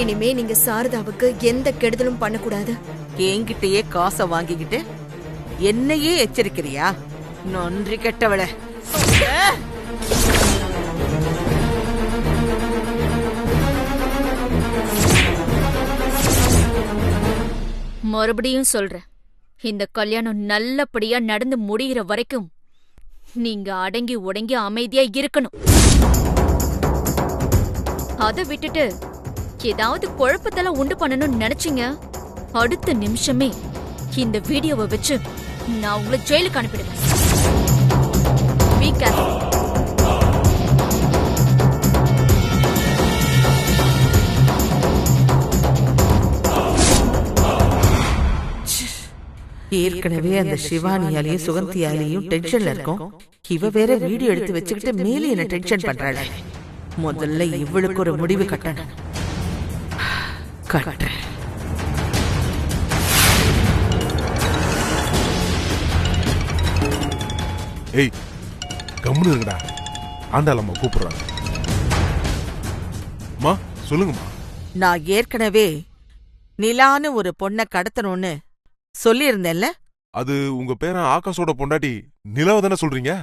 இனிமே நீங்க சாரதாவுக்கு எந்த கெடுதலும் பண்ணக்கூடாது. என்கிட்டயே காசை வாங்கிக்கிட்டு என்னையே எச்சரிக்கிறியா? நன்றி கெட்டவள. மறுபடியும் சொல்றேன், இந்த கல்யாணம் நல்லபடியா நடந்து முடிகிற வரைக்கும் நீங்க அடங்கி உடங்கி அமைதியா இருக்கணும். அதை விட்டுட்டு ஏதாவது குழப்பத்தெல்லாம் உண்டு பண்ணணும்னு நினைச்சீங்க, அடுத்த நிமிஷமே இந்த வீடியோவை வச்சு நான் உங்களை ஜெயிலுக்கு அனுப்பிடுவேன். Be careful. ஏற்கனவே அந்த சிவானியாலையும் சுகந்தியாலையும் டென்ஷன்ல இருக்கும். இவ வேற வீடியோ எடுத்து வச்சுக்கிட்டு மேலே என்ன டென்ஷன் பண்றாள். முதல்ல இவளுக்கு ஒரு முடிவு கட்டணும். கட்டுறேன். ஏய், கம்முனு இருக்கடா. ஆண்டாளம்மா கூப்பிடுறாங்க. அம்மா சொல்லுங்கம்மா. நான் ஏற்கனவே நிலான்னு ஒரு பொண்ணை கடத்தணும்னு சொல்லி இருந்தேன்ல. அது உங்க பேரன் ஆகாஷோட பொண்டாட்டி நிலாவை தானே சொல்றீங்க?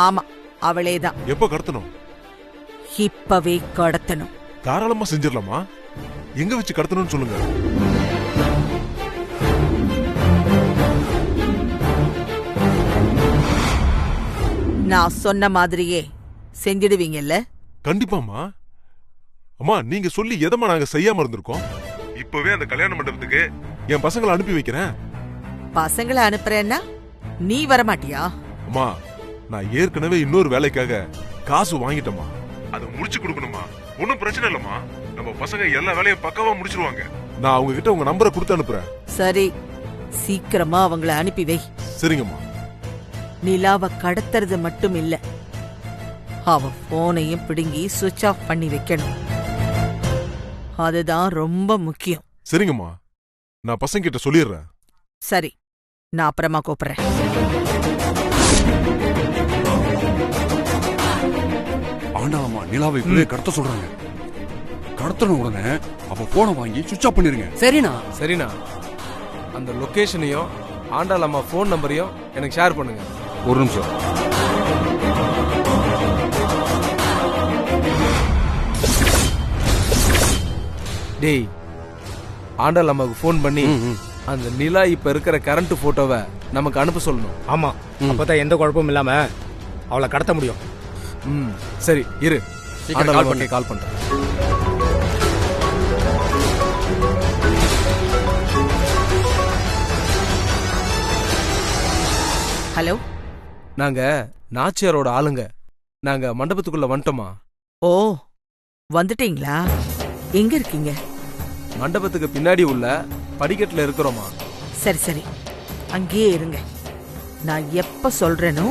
ஆமா, அவளேதான். எப்ப கடத்தணும்? இப்பவே கடத்தணும். தாராளமா செஞ்சிடலாமா? எங்க வச்சு கடத்தணும்னு சொல்லுங்க. நான் சொன்ன மாதிரியே செஞ்சிடுவீங்கல்ல? கண்டிப்பாமா. அம்மா, நீங்க சொல்லி எதமா நாங்க செய்யாம இருந்திருக்கோம்? இப்பவே அந்த கல்யாண மண்டபத்துக்கு என் பசங்களை அனுப்பி வைக்கிறேன். பசங்களை அனுப்புறேன்னா நீ வரமாட்டியா? அம்மா, நான் ஏற்கனவே இன்னொரு வேலைக்காக காசு வாங்கிட்டேம்மா. அதை முடிச்சு கொடுக்கணுமா? ஒன்னும் பிரச்சனை இல்லம்மா. நம்ம பசங்க எல்லா வேலையும் பக்காவா முடிச்சிருவாங்க. நான் அவங்க கிட்ட உங்க நம்பரை கொடுத்து அனுப்புறேன். சரி, சீக்கிரமா அவங்கள அனுப்பி வை. சரிங்கம்மா. நிலாவை கடத்துறது மட்டும் இல்ல, அவ போனையும் பிடுங்கி சுவிட்ச் ஆஃப் பண்ணி வைக்கணும். அதுதான் ரொம்ப முக்கியம். சரிங்கம்மா, நான் பசங்க கிட்ட சொல்லிடுறேன். சரி, நான் அப்புறமா கூப்பிடுறேன். ஆண்டாளம்மா நிலாவை கடத்த சொல்றாங்க. கடத்தணும் உடனே அவ போனை வாங்கி சுவிட்ச் ஆஃப் பண்ணிருங்க. சரிண்ணா. அந்த லொகேஷனையும் ஆண்டாளம்மா போன் நம்பரையும் எனக்கு ஷேர் பண்ணுங்க. ஒரு நிமிஷம். டேய், ஆண்டாளம்மாவுக்கு போன் பண்ணி அந்த நிலா இப்ப இருக்கிற கரண்ட் போட்டோவை நமக்கு அனுப்ப சொல்லணும். ஆமா, அப்பதான் எந்த குழப்பமும் இல்லாம அவளை கடத்த முடியும். சரி இரு, ஆண்டாளம்மாவுக்கு கால் பண்றேன். ஹலோ, நாங்க நாச்சியாரோட ஆளுங்க. நாங்க மண்டபத்துக்குள்ள வந்துட்டோமா? ஓ, வந்துட்டீங்களா? எங்க இருக்கீங்க? மண்டபத்துக்கு பின்னாடி உள்ள படிக்கட்டுல இருக்கிறோமா? சரி சரி, அங்கேயே இருங்க. நான் எப்ப சொல்றேனோ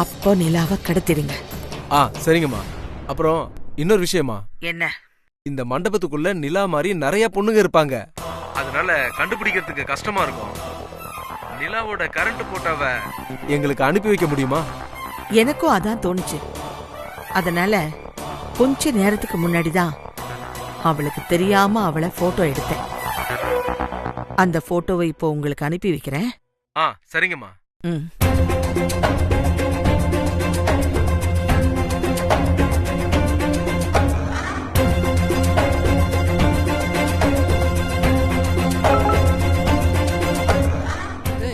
அப்போ நிலாவை கடத்திடுங்க. சரிங்கம்மா. அப்புறம் இன்னொரு விஷயமா. என்ன? இந்த மண்டபத்துக்குள்ள நிலா மாதிரி நிறைய பொண்ணுங்க இருப்பாங்க. அதனால கண்டுபிடிக்கிறதுக்கு கஷ்டமா இருக்கும். நிலாவோட கரண்ட் போட்டோவை எங்களுக்கு அனுப்பி வைக்க முடியுமா? எனக்கும் அதான் தோணுச்சு. அதனால கொஞ்ச நேரத்துக்கு முன்னாடிதான் அவளுக்கு தெரியாம அவளை போட்டோ எடுத்தேன். அந்த போட்டோவை இப்போ உங்களுக்கு அனுப்பி வைக்கிறேன். சரிங்கம்மா.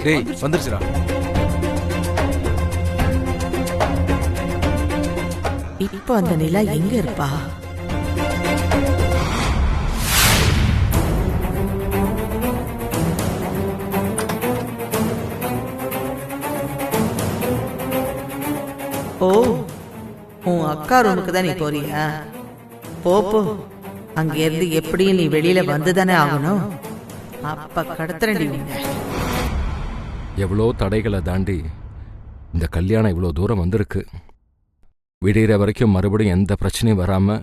டேய், வந்துருச்சுடா. இப்போ அந்த நிலா எங்க இருப்பா? ஓ, உன் அக்கா ரூமுக்கு தான் நீ போறியா? போ போ, அங்க இருந்து எப்படியும் நீ வெளியில வந்துதானே ஆகணும். அப்ப கடத்துறேன். எவ்வளோ தடைகளை தாண்டி இந்த கல்யாணம் இவ்வளோ தூரம் வந்திருக்கு. விடிகிற வரைக்கும் மறுபடியும் எந்த பிரச்சனையும் வராம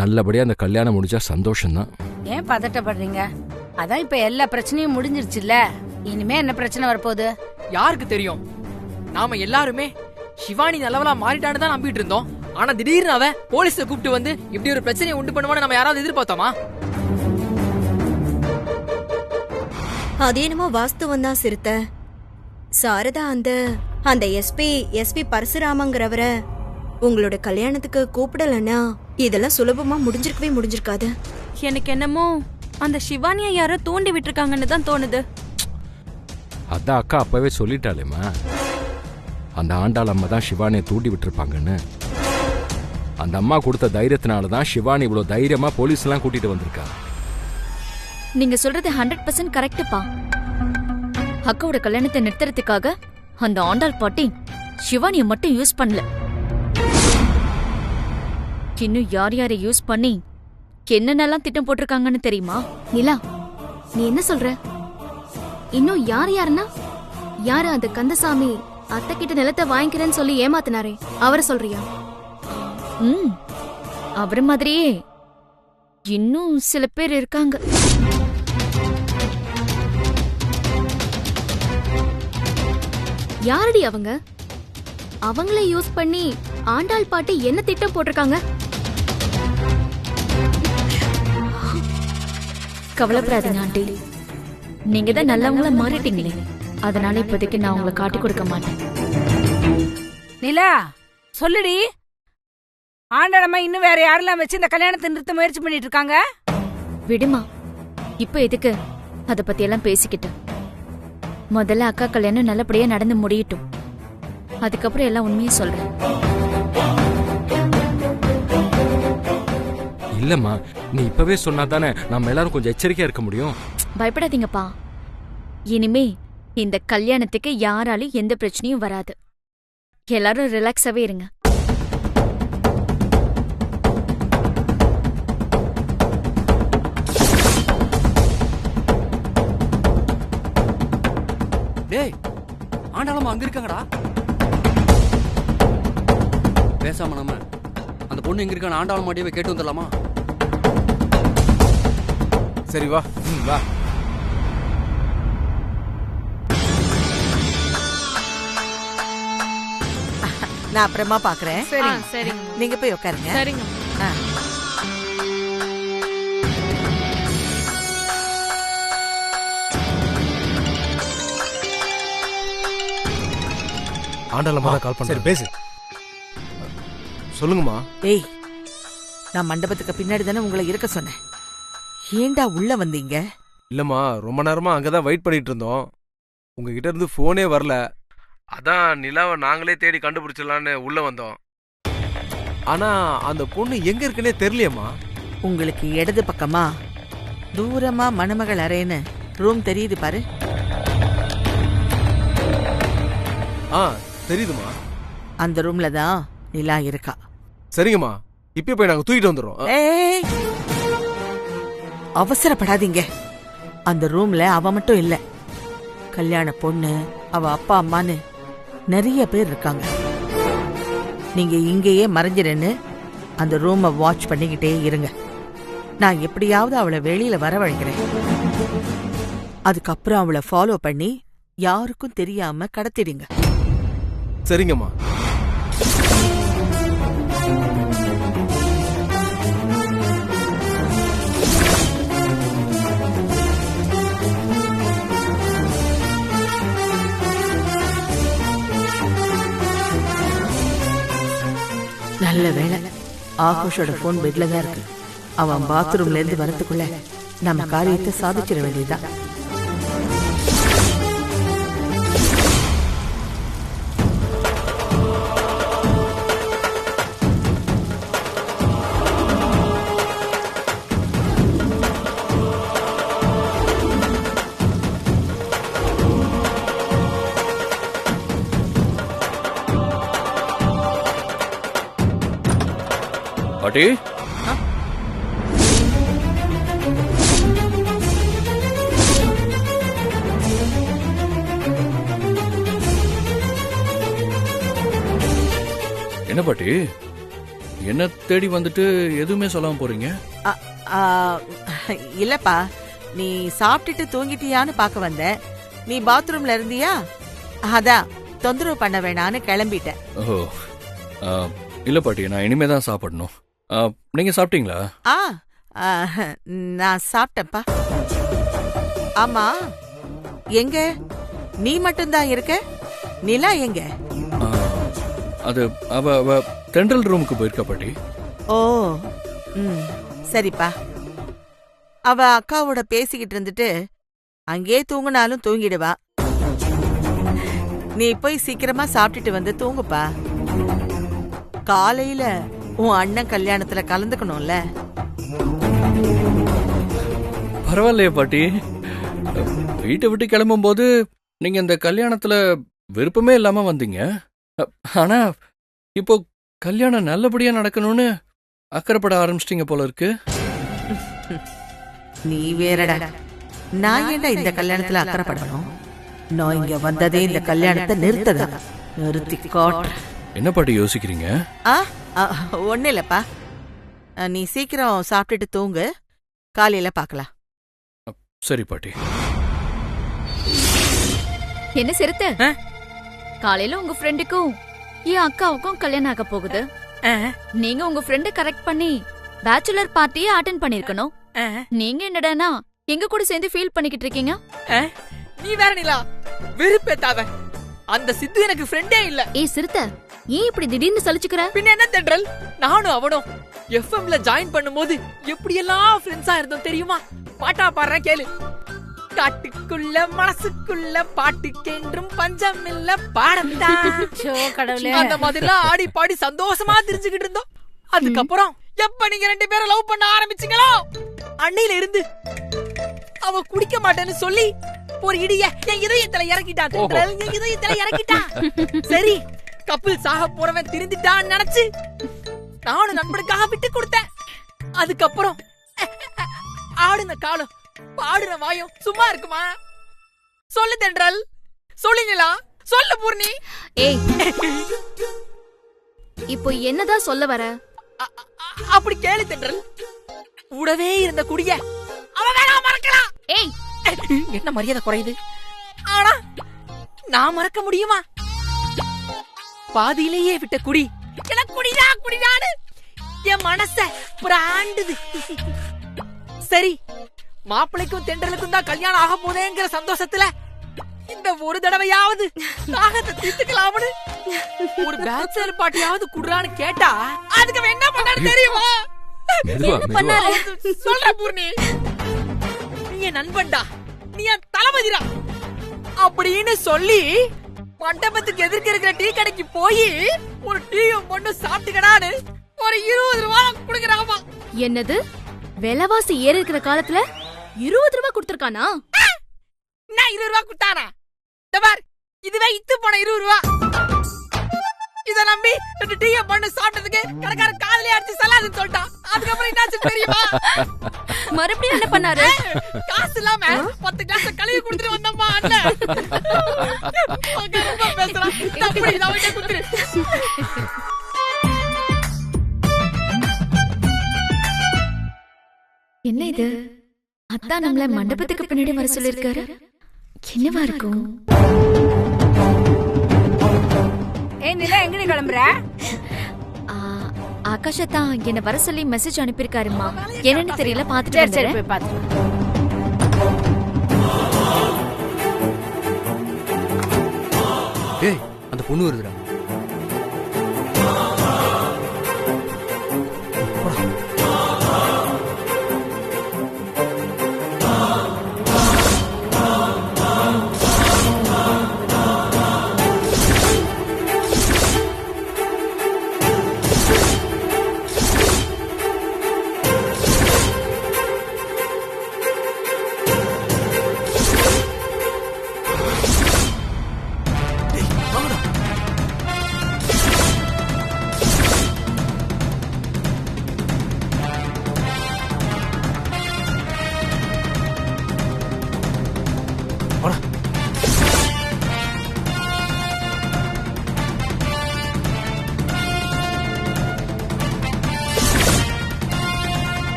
நல்லபடியா அந்த கல்யாணம் முடிஞ்சா சந்தோஷம்தான். ஏன் பதட்டப்படுறீங்க? அதான் இப்ப எல்லா பிரச்சனையும் முடிஞ்சிருச்சுல்ல. இனிமே என்ன பிரச்சனை வரப்போகுது? யாருக்கு தெரியும்? நாம எல்லாருமே சிவானி நல்லவளா மாறிட்டான்னு தான் நம்பிட்டு இருந்தோம். ஆனா திடீர்னு அவன் போலீஸ கூப்பிட்டு வந்து இப்படி ஒரு பிரச்சனையை உண்டு பண்ணுவான்னு நம்ம யாராவது எதிர்பார்த்தோமா? அது என்னமோ வாஸ்தவம் தான் சிறுத்த. சாரதா அந்த எஸ்பி பரசுராமங்கிறவரை உங்களோட கல்யாணத்துக்கு கூப்பிடலன்னா இதெல்லாம் சுலபமா முடிஞ்சிருக்காது. எனக்கு என்னமோ அந்த சிவானியை யாரோ தூண்டி விட்டுருக்காங்கன்னு தான் தோணுது. அதான் அக்கா அப்பவே சொல்லிட்டாளேம்மா, அந்த ஆண்டாள் அம்மா தான் சிவானியை தூண்டி விட்டுருப்பாங்கன்னு. அந்த அம்மா கொடுத்த தைரியத்தினால தான் சிவானி இவ்வளவு தைரியமா போலீஸ் எல்லாம் கூட்டிட்டு வந்திருக்கா. நீங்க சொல்றது 100% கரெக்டுப்பா. அக்காவோட கல்யாணத்தை நிறுத்துறதுக்காக அந்த ஆண்டாள் பாட்டி சிவானிய மட்டும் யூஸ் பண்ணல, இன்னும் யார் யாரை யூஸ் பண்ணி என்னென்னலாம் திட்டம் போட்டிருக்காங்கன்னு தெரியுமா? நிலா, நீ என்ன சொல்ற? இன்னும் யாருன்னா யாரு அந்த கந்தசாமி அத்தை கிட்ட நிலத்தை வாங்கிக்கிறேன்னு சொல்லி ஏமாத்தினாரே அவரை சொல்றியா? அவர மாதிரியே இன்னும் சில பேர் இருக்காங்க. யாரடி அவங்க? அவங்கள யூஸ் பண்ணி ஆண்டாள் பாட்டி என்ன திட்டம் போட்டிருக்காங்க? கவலைப்படாதீங்க ஆண்டி, நீங்க தான் நல்லவங்கள மாறிட்டீங்களே, அதனால இப்போதைக்கு நான் உங்களை காட்டி கொடுக்க மாட்டேன். நிலா சொல்லுடி, ஆண்டாளம்மா இன்னும் வேற யாரெல்லாம் வச்சு இந்த கல்யாணத்தை நிறுத்த முயற்சி பண்ணிட்டு இருக்காங்க? விடுமா, இப்ப எதுக்கு அத பத்தி எல்லாம் பேசிக்கிட்டு? முதல்ல அக்கா கல்யாணம் நல்லபடியா நடந்து முடியட்டும், அதுக்கப்புறம் எல்லாம் உண்மையை சொல்றேன். இல்லம்மா, நீ இப்பவே சொன்னாதானே நம்ம எல்லாரும் கொஞ்சம் எச்சரிக்கையா இருக்க முடியும். பயப்படாதீங்கப்பா, இனிமே இந்த கல்யாணத்துக்கு யாராலும் எந்த பிரச்சனையும் வராது. எல்லாரும் ரிலாக்ஸாவே இருங்க. டேய், ஆண்டாளம்மா அங்க இருக்காங்கடா. பேசாம நம்ம அந்த பொண்ணு எங்க இருக்கான்னு ஆண்டாளம்மாட்டியே கேட்டு வந்துடலாமா? சரி வா. வா. நான் அப்புறமா பாக்குறேன். சரிங்க. நீங்க போய் உட்காருங்க. சரிங்க. ஆண்டாளம்மா தான் கால் பண்ண. சரி பேசு. சொல்லுங்கம்மா. ஏய், நான் மண்டபத்துக்கு பின்னாடி தானே உங்களை இருக்க சொன்னேன். ஏண்டா உள்ள வந்தீங்க? இல்லம்மா, ரொம்ப நேரமா அங்கதான் வெயிட் பண்ணிட்டு இருந்தோம். உங்ககிட்ட இருந்து போனே வரல, அதான் நிலாவை நாங்களே தேடி கண்டுபிடிச்சிடலான்னு உள்ள வந்தோம். ஆனா அந்த பொண்ணு எங்க இருக்குன்னே தெரியலையம்மா. உங்களுக்கு இடது பக்கமா தூரமா மணமகள் அறைன்னு ரூம் தெரியுது பாரு. தெரியுதுமா. அந்த ரூம்ல தான் நிலா இருக்கா. சரிங்கம்மா, இப்ப போய் நாங்க தூக்கிட்டு வந்துடுறோம். ஏய், அவசரப்படாதீங்க. அந்த ரூம்ல அவ மட்டும் இல்ல, கல்யாண பொண்ணு, அவ அப்பா அம்மான்னு நிறைய பேர் இருக்காங்க. நீங்க இங்கேயே மறைஞ்சிருன்னு அந்த ரூமை வாட்ச் பண்ணிக்கிட்டே இருங்க. நான் எப்படியாவது அவளை வெளியில வரவழைக்கிறேன். அதுக்கப்புறம் அவளை ஃபாலோ பண்ணி யாருக்கும் தெரியாம கடத்திடுங்க. சரிங்கம்மா. நல்ல வேளை ஆகாஷோட போன் பெட்ல தான் இருக்கு. அவன் பாத்ரூம்ல இருந்து வரதுக்குள்ள நம்ம காரியத்தை சாதிச்சிட வேண்டியதுதான். பாட்டி, என்ன பாட்டி, என்ன தேடி வந்துட்டு எதுவுமே சொல்லாம போறீங்க? இல்லப்பா, நீ சாப்பிட்டுட்டு தூங்கிட்டியான்னு பார்க்க வந்த. நீ பாத்ரூம்ல இருந்தியா, அதான் தொந்தரவு பண்ண வேணான்னு கிளம்பிட்ட. ஓ, இல்ல பாட்டி, நான் இனிமே தான் சாப்பிடணும். நீங்க சாப்பிட்டீங்களா? ஆ ஆ, நான் சாப்பிட்டேன்ப்பா. ஆமா, எங்க நீ மட்டும்தான் இருக்க? நிலா எங்க? ஆ, அது அவ தென்றல் ரூமுக்கு போயிருக்கா பாட்டி. ஓ, ம், சரிப்பா. அவ அக்காவோட பேசிக்கிட்டு இருந்துட்டு அங்கே தூங்கினாலும் தூங்கிடுவா. நீ போய் சீக்கிரமா சாப்பிட்டுட்டு வந்து தூங்குப்பா. காலையில உன் அண்ணன் கல்யாணத்துல கலந்துக்கணும்ல. பரவாயில்லையே பாட்டி, வீட்டை விட்டு கிளம்பும் போது நீங்க இந்த கல்யாணத்துல விருப்பமே இல்லாம வந்தீங்க. ஆனா இப்போ கல்யாணம் நல்லபடியா நடக்கணும்னு அக்கறைப்பட ஆரம்பிச்சிட்டீங்க போல இருக்கு. நீ வேறடா, நான் ஏன்டா இந்த கல்யாணத்துல அக்கறைப்படணும்? நான் இங்க வந்ததே இந்த கல்யாணத்தை நிறுத்ததா. நிறுத்தி காட்டு. என்ன பாட்டி யோசிக்கிறீங்க? ஒன்னும் இல்லப்பா. நீ சீக்கிரம் சாப்பிட்டுட்டு தூங்கு, காலையில பாக்கலாம். சரி பாட்டி. என்ன சிறுத்தை, காலையில உங்க ஃப்ரெண்டுக்கும் என் அக்காவுக்கும் கல்யாணம் ஆக போகுது. நீங்க உங்க ஃப்ரெண்ட கரெக்ட் பண்ணி பேச்சுலர் பார்ட்டியை அட்டெண்ட் பண்ணிருக்கணும். நீங்க என்னடானா எங்க கூட சேர்ந்து ஃபீல் பண்ணிக்கிட்டு இருக்கீங்க. நீ வேற நிலா, வெறுப்பேத்தாத. அந்த சித்து எனக்கு ஃப்ரெண்டே இல்ல. ஏய் சிறுத்தை, ஏன் இப்படி திடீர்னு சலிச்சுக்கிற? பின்ன என்ன தென்றல், நானும் அவனும் எஃப்எம்ல ஜாயின் பண்ணும்போது எப்படியெல்லாம் ஃப்ரெண்ட்ஸா இருந்தோம் தெரியுமா? பாட்டா பாடுறேன் கேளு. காட்டுக்குள்ள மனசுக்குள்ள பாட்டுக்கென்றும் பஞ்சம் இல்ல பாடம்டா. அந்த மாதிரிலாம் ஆடி பாடி சந்தோஷமா தெரிஞ்சுக்கிட்டு இருந்தோம். அதுக்கப்புறம் எப்ப நீங்க 2 பேரும் லவ் பண்ண ஆரம்பிச்சீங்களோ அன்னையில இருந்து அவ குடிக்க மாட்டேன்னு சொல்லி ஒரு இடிய என் இதயத்துல இறக்கிட்டான். என் இதயத்துல இறக்கிட்டான். சரி, கப்பில் சாக போறவன் திருந்திட்டான்னு நினைச்சு நானும் நண்பனுக்காக விட்டு கொடுத்தேன். அதுக்கப்புறம் ஆடுன காலம் பாடுற வாயும் சும்மா இருக்குமா? சொல்லு தென்றல், சொல்லுங்களா, சொல்லு பூர்ணி. ஏய், இப்போ என்னதான் சொல்ல வர? அப்படி கேளு தென்றல். கூடவே இருந்த குடிய அவ வேணா மறக்கலாம். ஏய், என்ன மரியாதை குறையுது? ஆனா நான் மறக்க முடியுமா? பாதியிலேயே விட்ட குடி எனக்கு குடிடா குடிடான்னு என் மனச பிராண்டுது. சரி, மாப்பிளைக்கும் தென்றலுக்கும் தான் கல்யாணம் ஆக போதேங்கிற சந்தோஷத்துல இந்த ஒரு தடவையாவது தாகத்தை தீர்த்துக்கலாம்னு ஒரு பேச்சுலர் பார்ட்டியாவது குடுறான்னு கேட்டா அதுக்கு என்ன பண்ணாரு தெரியுமா? என்ன பண்ணாரு? சொல்ற பூர்ணி, நீ என் நண்பன்டா, நீ என் தளபதிடா அப்படின்னு சொல்லி மண்டபத்துக்கு எதிர்க்க இருக்கிற டீ கடைக்கு போய் ஒரு டீயும் பொண்ணு சாப்பிட்டுக்கடான்னு ஒரு 20 ரூபாய் கொடுக்கறாமா. என்னது, விலைவாசி ஏறி இருக்கிற காலத்துல 20 ரூபாய் கொடுத்திருக்கானா? நான் 20 ரூபாய் கொடுத்தானா? தபார், இதுவே இத்து போன 20 ரூபாய். இத நம்பி 2 டீய பொண்ணு சாப்பிட்டதுக்கு கடைக்கார காதலே அடிச்சு சலாதுன்னு சொல்லிட்டான். அதுக்கப்புறம் என்னாச்சு தெரியுமா? மறுபடியும் என்ன பண்ணாரு? காசு இல்லாம 10 கிளாஸ் கழுவி குடுத்துட்டு வந்தம்மா அண்ணன். ரொம்ப பேசுறான். தப்பி அவன்கிட்ட குடுத்துரு. என்ன இது, அதான் நம்மள மண்டபத்துக்கு பின்னாடி வர சொல்லிருக்காரு. என்னவா இருக்கும்? ஏய் நிலா, எங்கடி கிளம்புற? ஆகாஷா தான் என்ன வர சொல்லி மெசேஜ் அனுப்பியிருக்காருமா. என்னன்னு தெரியல, பாத்துட்டு சரி வந்துடுறேன். போய் பாத்து. ஏய், அந்த பொண்ணு வருதுடா.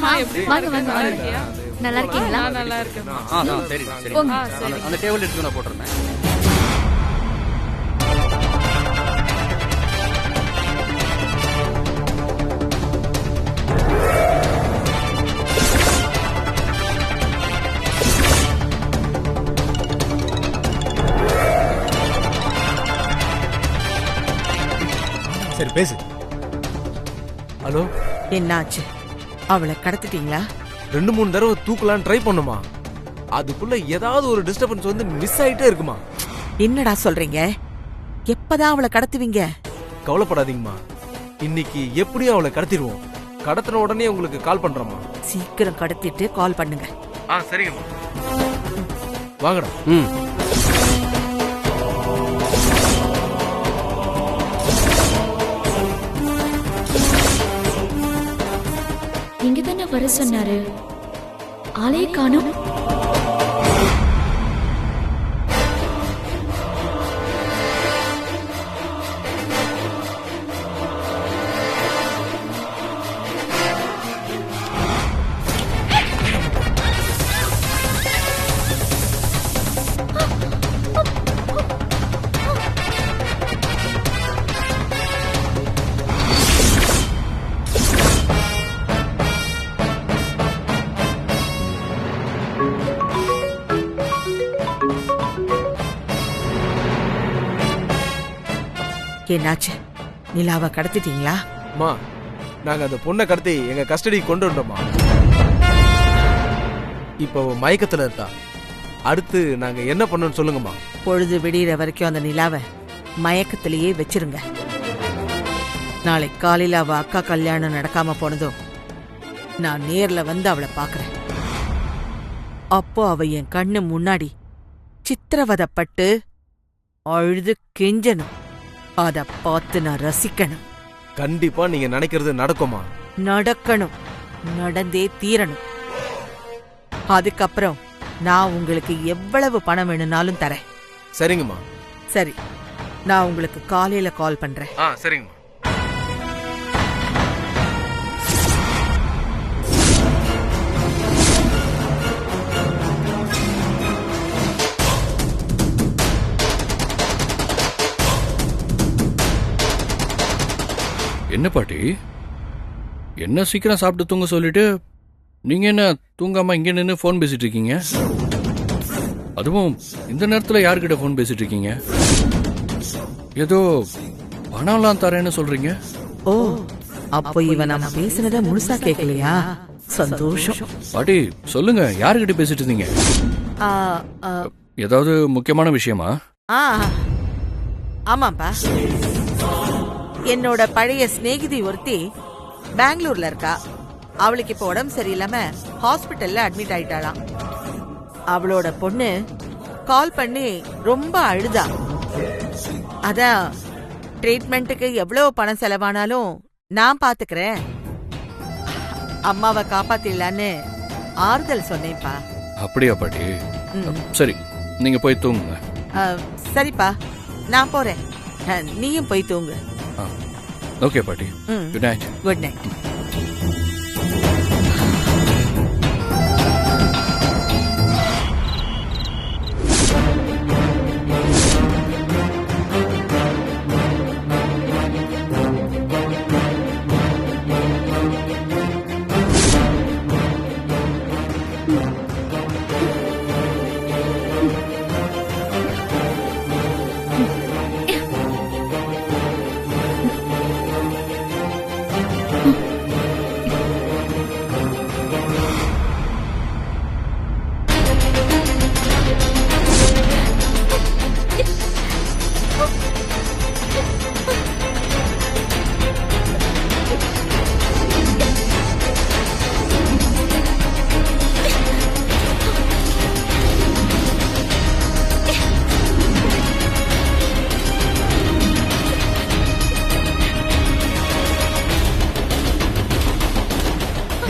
வாங்க வாங்க நல்லா இருக்கீங்களா? நல்லா இருக்கேன். சரி சரி போங்க. அந்த டேபிள் எடுத்து நான் போட்டுறேன். சரி பேசு. ஹலோ, என்னாச்சு? அவளை கடத்திட்டீங்களா? 2-3 தடவை தூக்கலான்னு ட்ரை பண்ணுமா, அதுக்குள்ள ஏதாவது ஒரு டிஸ்டர்பன்ஸ் வந்து மிஸ் ஆயிட்டே இருக்குமா. என்னடா சொல்றீங்க? எப்பதான் அவளை கடத்துவீங்க? கவலைப்படாதீங்கம்மா, இன்னைக்கு எப்படியும் அவளை கடத்திடுவோம். கடத்தின உடனே உங்களுக்கு கால் பண்றோம்மா. சீக்கிரம் கடத்திட்டு கால் பண்ணுங்க. சரிங்கம்மா. வாங்கடா. இங்க தானே வர சொன்னாரு, ஆளே காணோம். என்னாச்சு? நிலாவை கடத்திட்டீங்களா? அம்மா, நாங்க அந்த பொண்ணை கடத்தி எங்க கஸ்டடிக்கு கொண்டு வந்தோம்மா. இப்போ மயக்கத்துல இருக்கா. அடுத்து நாங்க என்ன பண்ணணும்னு சொல்லுங்கம்மா. பொழுது விடிகிற வரைக்கும் அந்த நிலாவை மயக்கத்திலேயே வச்சிருங்க. நாளை காலையில அவ அக்கா கல்யாணம் நடக்காம போனதும் நான் நேர்ல வந்து அவளை பாக்குறேன். அப்போ அவ என் கண்ணு முன்னாடி சித்திரவதைப்பட்டு அழுது கெஞ்சணும். அத பார்த்து நான் ரசிக்கணும். கண்டிப்பா நீங்க நினைக்கிறது நடக்குமா? நடக்கணும், நடந்தே தீரணும். அதுக்கப்புறம் நான் உங்களுக்கு எவ்வளவு பணம் வேணும்னாலும் தரேன். சரிங்கம்மா. சரி, நான் உங்களுக்கு காலையில கால் பண்றேன். சரிங்கம்மா. என்ன பாட்டி, என்ன சீக்கிரம் சாப்பிட்டு தூங்க சொல்லிட்டு நீங்க என்ன தூங்காம இங்க நின்று ஃபோன் பேசிட்டு இருக்கீங்க? அதுவும் இந்த நேரத்துல யார்கிட்ட ஃபோன் பேசிட்டு இருக்கீங்க? ஏதோ பணம்லாம் தரேன்னு சொல்றீங்க. ஓ, அப்போ இவன் நம்ம பேசுனத முழுசா கேட்கலையா? சந்தோஷம். பாட்டி சொல்லுங்க, யாருகிட்ட பேசிட்டு இருந்தீங்க? ஏதாவது முக்கியமான விஷயமா? ஆமாப்பா, என்னோட பழைய சிநேகிதி ஒருத்தி பெங்களூர்ல இருக்கா. அவளுக்கு இப்ப உடம்பு சரியில்லாம ஹாஸ்பிட்டல்ல அட்மிட் ஆயிட்டாளாம். அவளோட பொண்ணு கால் பண்ணி ரொம்ப அழுதா. அதான் ட்ரீட்மெண்ட்டுக்கு எவ்வளவு பணம் செலவானாலும் நான் பாத்துக்கிறேன், அம்மாவை காப்பாத்திடலான்னு ஆறுதல் சொன்னேன்ப்பா. அப்படியா பாட்டி? சரி, நீங்க போய் தூங்குங்க. சரிப்பா, நான் போறேன். நீயும் போய் தூங்கு. ஓகே பாட்டி, குட் நைட். Good night.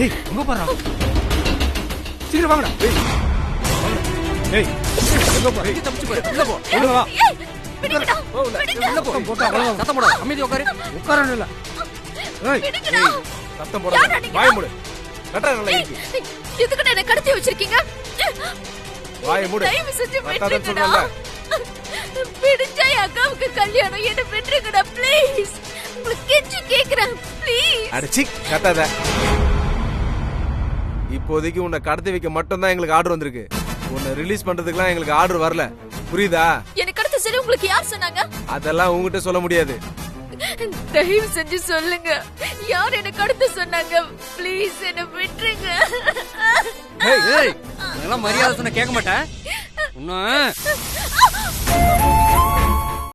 ஏய், எங்க போறா? சீக்கிரம் வாங்கடா. ஏய், எங்க போற? தப்பிச்சு போய் உள்ள போ. உள்ள வா. உள்ள போ. போட்டா அவ்வளவுதான். சத்தம் போடாத, அமைதி உட்காரு. உட்காரணும் இல்ல. ஏய், சத்தம் போடாத, வாய மூடு. கட்டா நல்லா இருக்கு. எதுக்கு என்ன கடத்தி வச்சிருக்கீங்க? வாயை மூடு. தயவு செஞ்சு கட்டாதன்னு விட்டுருங்கடா. சொல்றேன்ல. விடுஞ்சா என் அக்காவுக்கு கல்யாணம், என்ன விட்டுருங்கடா ப்ளீஸ். உங்களுக்கு கெஞ்சி கேக்குறேன் ப்ளீஸ். அடிச்சி கட்டாத. இப்போதைக்கு உன்னை கடத்தி வைக்க மட்டும் தான் எங்களுக்கு ஆர்டர் வந்திருக்கு. உன்னை ரிலீஸ் பண்றதுக்குலாம் எங்களுக்கு ஆர்டர் வரல. புரியுதா? எனக்கு அடுத்த சரி உங்களுக்கு யார் சொன்னாங்க? அதெல்லாம் உங்ககிட்ட சொல்ல முடியாது. தயவு செஞ்சு சொல்லுங்க, யார் எனக்கு அடுத்து சொன்னாங்க? ப்ளீஸ் என்ன விட்டுருங்க. ஏய், ஏய், அதெல்லாம் மரியாதை சொன்ன கேட்க மாட்டேன். உன்ன